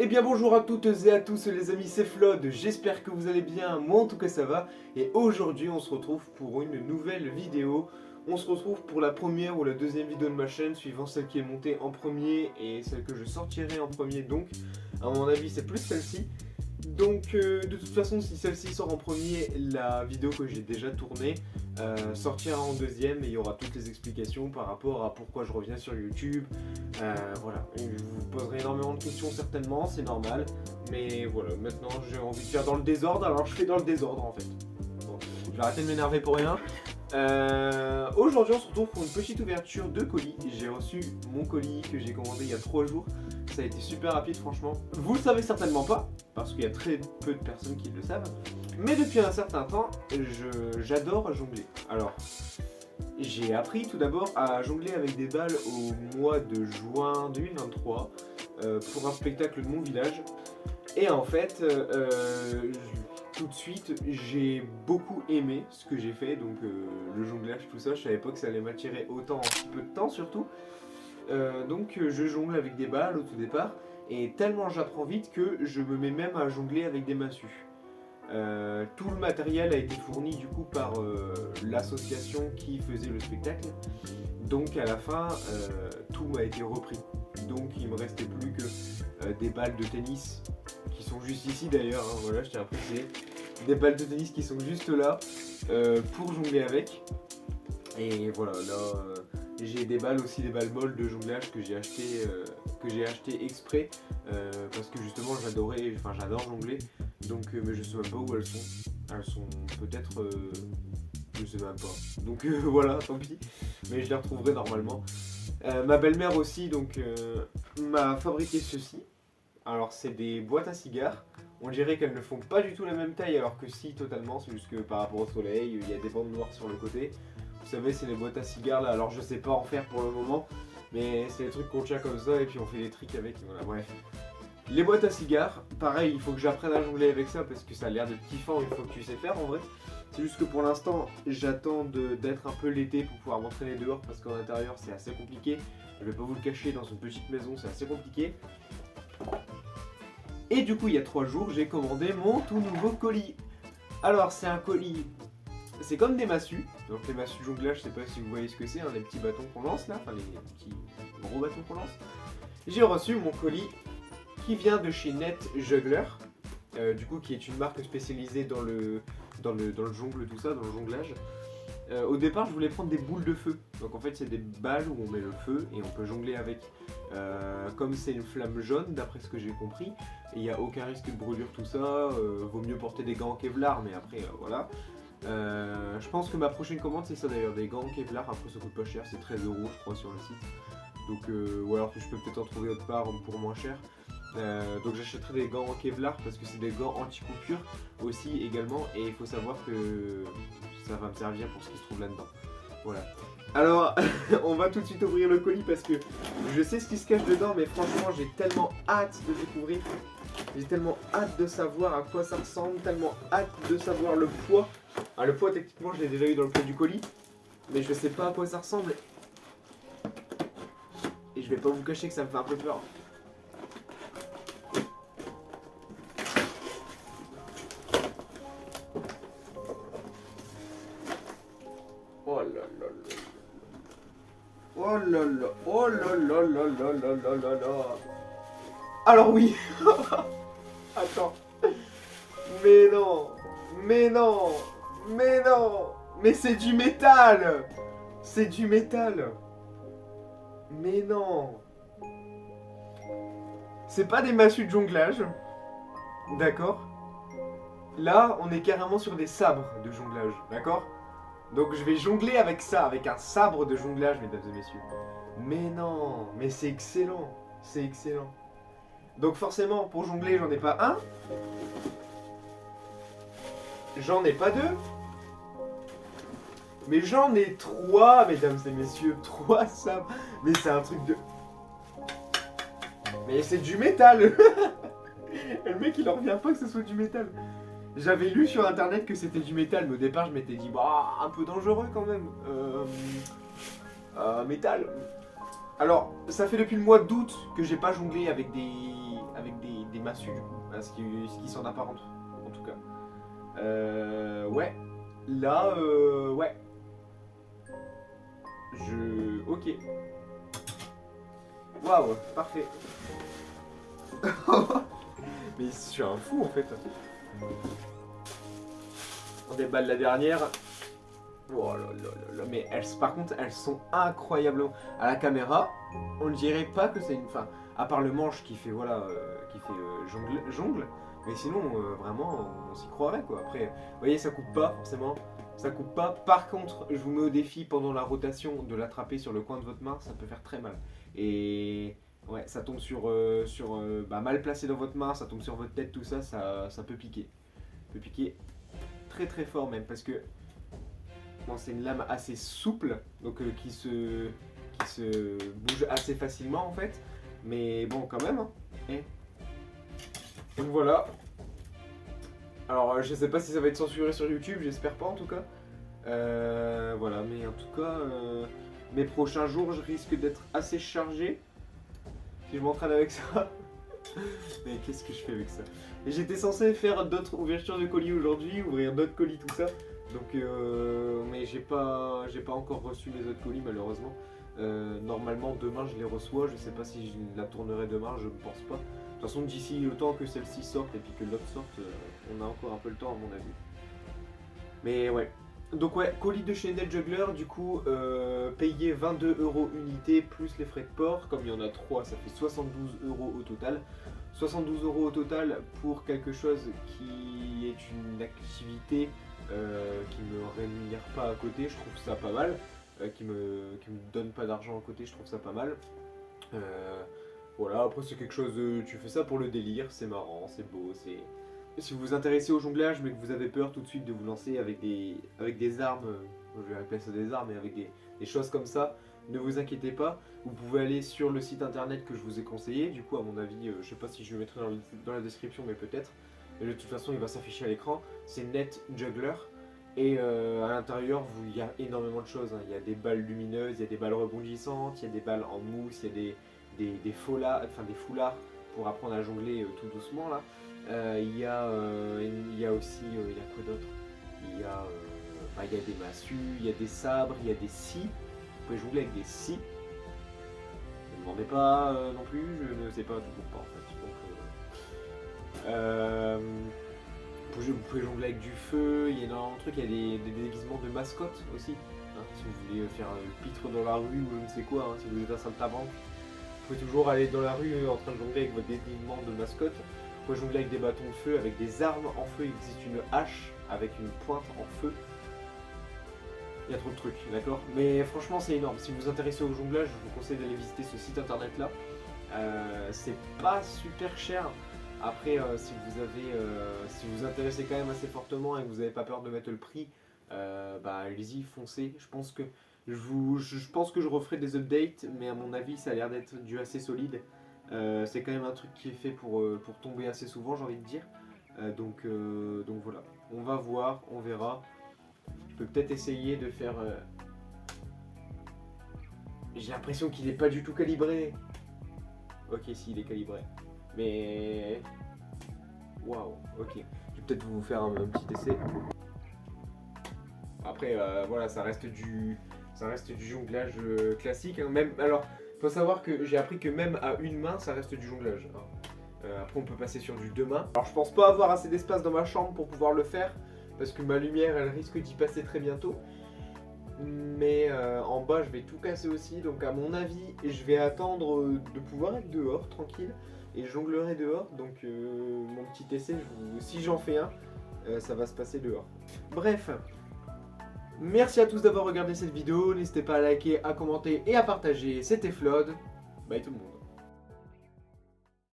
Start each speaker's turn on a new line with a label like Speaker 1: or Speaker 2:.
Speaker 1: Eh bien bonjour à toutes et à tous les amis, c'est Flood, j'espère que vous allez bien, moi en tout cas ça va. Et aujourd'hui on se retrouve pour une nouvelle vidéo. On se retrouve pour la première ou la deuxième vidéo de ma chaîne, suivant celle qui est montée en premier et celle que je sortirai en premier. Donc à mon avis c'est plus celle-ci. Donc de toute façon si celle-ci sort en premier, la vidéo que j'ai déjà tournée sortira en deuxième et il y aura toutes les explications par rapport à pourquoi je reviens sur YouTube. Voilà, je vous poserai énormément de questions certainement, c'est normal. Mais voilà, maintenant j'ai envie de faire dans le désordre, alors je fais dans le désordre en fait. Bon, je vais arrêter de m'énerver pour rien. Aujourd'hui on se retrouve pour une petite ouverture de colis. J'ai reçu mon colis que j'ai commandé il y a 3 jours. Ça a été super rapide franchement. Vous le savez certainement pas, parce qu'il y a très peu de personnes qui le savent. Mais depuis un certain temps, j'adore jongler. Alors, j'ai appris tout d'abord à jongler avec des balles au mois de juin 2023 pour un spectacle de mon village. Et en fait, tout de suite, j'ai beaucoup aimé ce que j'ai fait, donc le jonglage, tout ça. Je savais pas que ça allait m'attirer autant en si peu de temps surtout. Donc je jongle avec des balles au tout départ, et tellement j'apprends vite que je me mets même à jongler avec des massues. Tout le matériel a été fourni du coup par l'association qui faisait le spectacle. Donc à la fin, tout m'a été repris. Donc il me restait plus que des balles de tennis qui sont juste ici d'ailleurs. Hein, voilà, je tiens à préciser. Des balles de tennis qui sont juste là pour jongler avec. Et voilà, là j'ai des balles aussi, des balles molles de jonglage que j'ai acheté exprès parce que justement j'adore jongler. Donc mais je sais même pas où elles sont. Elles sont peut-être je sais même pas. Donc voilà, tant pis. Mais je les retrouverai normalement. Ma belle-mère aussi donc m'a fabriqué ceci. Alors c'est des boîtes à cigares. On dirait qu'elles ne font pas du tout la même taille alors que si totalement, c'est juste que par rapport au soleil, il y a des bandes noires sur le côté. Vous savez, c'est les boîtes à cigares là, alors je sais pas en faire pour le moment, mais c'est des trucs qu'on tient comme ça et puis on fait des tricks avec, voilà, bref. Les boîtes à cigares, pareil, il faut que j'apprenne à jongler avec ça parce que ça a l'air d'être kiffant une fois que tu sais faire en vrai. C'est juste que pour l'instant, j'attends d'être un peu l'été pour pouvoir m'entraîner dehors parce qu'en intérieur c'est assez compliqué. Je vais pas vous le cacher, dans une petite maison c'est assez compliqué. Et du coup, il y a 3 jours, j'ai commandé mon tout nouveau colis. Alors, c'est un colis, c'est comme des massues. Donc les massues de jonglage, je sais pas si vous voyez ce que c'est, hein, les petits bâtons qu'on lance là, enfin les petits gros bâtons qu'on lance. J'ai reçu mon colis qui vient de chez Net Juggler, du coup qui est une marque spécialisée dans le jongle, tout ça, dans le jonglage. Au départ, je voulais prendre des boules de feu. Donc en fait, c'est des balles où on met le feu et on peut jongler avec. Comme c'est une flamme jaune, d'après ce que j'ai compris, et il n'y a aucun risque de brûlure, tout ça. Vaut mieux porter des gants en Kevlar, mais après, voilà. Je pense que ma prochaine commande, c'est ça d'ailleurs, des gants en Kevlar. Après, ça coûte pas cher, c'est 13 € je crois sur le site. Donc, ou alors que je peux peut-être en trouver autre part pour moins cher. Donc j'achèterai des gants en Kevlar parce que c'est des gants anti-coupure aussi également, et il faut savoir que ça va me servir pour ce qui se trouve là-dedans. Voilà. Alors on va tout de suite ouvrir le colis parce que je sais ce qui se cache dedans, mais franchement j'ai tellement hâte de découvrir. J'ai tellement hâte de savoir à quoi ça ressemble, tellement hâte de savoir le poids. Ah, le poids techniquement je l'ai déjà eu dans le poids du colis, mais je sais pas à quoi ça ressemble. Et je vais pas vous cacher que ça me fait un peu peur. Oh là là là. Oh là là. Oh là là là là là là là là. Alors oui. Attends. Mais non. Mais non. Mais non. Mais c'est du métal. C'est du métal. Mais non. C'est pas des massues de jonglage. D'accord. Là, on est carrément sur des sabres de jonglage. D'accord. Donc je vais jongler avec ça, avec un sabre de jonglage, mesdames et messieurs. Mais non, mais c'est excellent, c'est excellent. Donc forcément, pour jongler, j'en ai pas un. J'en ai pas deux. Mais j'en ai 3, mesdames et messieurs. 3 sabres. Mais c'est un truc de... Mais c'est du métal. Le mec, il en revient pas que ce soit du métal. J'avais lu sur internet que c'était du métal, mais au départ je m'étais dit bah un peu dangereux quand même. Métal. Alors ça fait depuis le mois d'août que j'ai pas jonglé avec des massues du coup, hein, ce qui s'en apparente en tout cas. Ouais, là, ouais. Ok. Waouh, parfait. Mais je suis un fou en fait. On déballe la dernière. Oh là là là là. Mais elles, par contre, elles sont incroyablement. À la caméra, on ne dirait pas que c'est une. Enfin, à part le manche qui fait voilà, qui fait jongle. Mais sinon, vraiment, on s'y croirait quoi. Après, vous voyez, ça coupe pas forcément. Ça coupe pas. Par contre, je vous mets au défi pendant la rotation de l'attraper sur le coin de votre main, ça peut faire très mal. Et ouais, ça tombe bah, mal placé dans votre main, ça tombe sur votre tête, tout ça, ça peut piquer. Ça peut piquer très très fort même parce que bon, c'est une lame assez souple, donc qui se bouge assez facilement en fait. Mais bon, quand même. Hein. Donc voilà. Alors je sais pas si ça va être censuré sur YouTube, j'espère pas en tout cas. Voilà, mais en tout cas, mes prochains jours, je risque d'être assez chargé si je m'entraîne avec ça. Mais qu'est-ce que je fais avec ça? Et j'étais censé faire d'autres ouvertures de colis aujourd'hui, ouvrir d'autres colis, tout ça. Donc, mais j'ai pas encore reçu mes autres colis malheureusement. Normalement demain je les reçois, je sais pas si je la tournerai demain, je ne pense pas. De toute façon d'ici le temps que celle-ci sorte et puis que l'autre sorte, on a encore un peu le temps à mon avis. Mais ouais. Donc ouais, colis de chez NetJuggler, du coup, payer 22 € unité plus les frais de port. Comme il y en a 3, ça fait 72 € au total. 72 € au total pour quelque chose qui est une activité qui me rémunère pas à côté, je trouve ça pas mal. Qui me donne pas d'argent à côté, je trouve ça pas mal. Voilà, après c'est quelque chose de... Tu fais ça pour le délire, c'est marrant, c'est beau, c'est... Si vous vous intéressez au jonglage mais que vous avez peur tout de suite de vous lancer avec des armes, je vais appeler ça des armes, mais avec des choses comme ça, ne vous inquiétez pas, vous pouvez aller sur le site internet que je vous ai conseillé, du coup à mon avis, je sais pas si je le mettrai dans la description mais peut-être, mais de toute façon il va s'afficher à l'écran, c'est NetJuggler, et à l'intérieur il y a énormément de choses, hein. Il y a des balles lumineuses, il y a des balles rebondissantes, il y a des balles en mousse, il y a des foulards pour apprendre à jongler tout doucement là. Il y a aussi, il y a quoi d'autre? Il y a des massues, il y a des sabres, il y a des scies. Vous pouvez jongler avec des scies. Ne me demandez pas non plus, je ne sais pas toujours pas en fait. Donc, vous pouvez jongler avec du feu, il y a énormément de trucs, il y a des déguisements de mascottes aussi. Hein, si vous voulez faire le pitre dans la rue ou je ne sais quoi, hein, si vous êtes un saltimbanque, vous pouvez toujours aller dans la rue en train de jongler avec votre déguisement de mascotte. Vous pouvez jongler avec des bâtons de feu, avec des armes en feu. Il existe une hache avec une pointe en feu. Il y a trop de trucs, d'accord? Mais franchement, c'est énorme. Si vous vous intéressez au jonglage, je vous conseille d'aller visiter ce site internet là. C'est pas super cher. Après, si vous vous intéressez quand même assez fortement et que vous n'avez pas peur de mettre le prix, bah allez-y, foncez. Je pense que je referai des updates, mais à mon avis, ça a l'air d'être du assez solide. C'est quand même un truc qui est fait pour tomber assez souvent, j'ai envie de dire. Donc voilà, on va voir, on verra. Je peux peut-être essayer de faire... J'ai l'impression qu'il n'est pas du tout calibré. Ok, si, il est calibré. Mais... Waouh, ok. Je vais peut-être vous faire un petit essai. Après, voilà, ça reste du jonglage classique. Hein. Même, alors, faut savoir que j'ai appris que même à une main, ça reste du jonglage. Hein. Après, on peut passer sur du deux mains. Alors, je pense pas avoir assez d'espace dans ma chambre pour pouvoir le faire, parce que ma lumière, elle risque d'y passer très bientôt. Mais en bas, je vais tout casser aussi. Donc, à mon avis, je vais attendre de pouvoir être dehors, tranquille, et je jonglerai dehors. Donc, mon petit essai, si j'en fais un, ça va se passer dehors. Bref. Merci à tous d'avoir regardé cette vidéo, n'hésitez pas à liker, à commenter et à partager, c'était Flood, bye tout le monde.